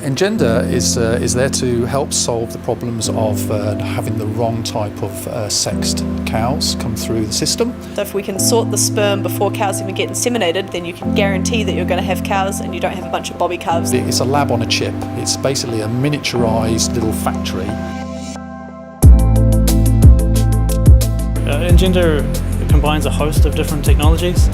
Engender is there to help solve the problems of having the wrong type of sexed cows come through the system. So if we can sort the sperm before cows even get inseminated, then you can guarantee that you're going to have cows and you don't have a bunch of bobby calves. It's a lab on a chip. It's basically a miniaturised little factory. Engender combines a host of different technologies.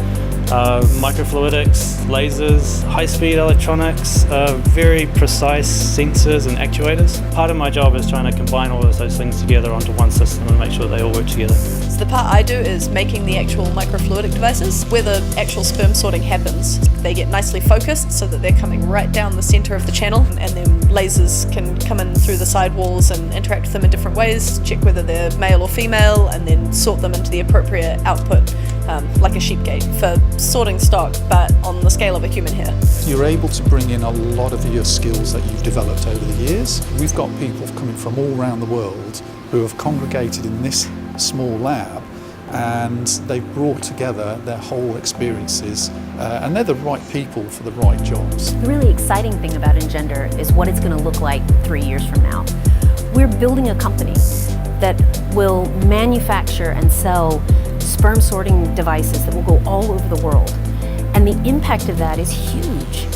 Microfluidics, lasers, high-speed electronics, very precise sensors and actuators. Part of my job is trying to combine all of those things together onto one system and make sure they all work together. So the part I do is making the actual microfluidic devices where the actual sperm sorting happens. They get nicely focused so that they're coming right down the centre of the channel, and then lasers can come in through the sidewalls and interact with them in different ways, check whether they're male or female, and then sort them into the appropriate output, like a sheep gate for sorting stock, but on the scale of a human hair. You're able to bring in a lot of your skills that you've developed over the years. We've got people coming from all around the world who have congregated in this small lab, and they've brought together their whole experiences, and they're the right people for the right jobs. The really exciting thing about Engender is what it's going to look like 3 years from now. We're building a company that will manufacture and sell sperm sorting devices that will go all over the world. And the impact of that is huge.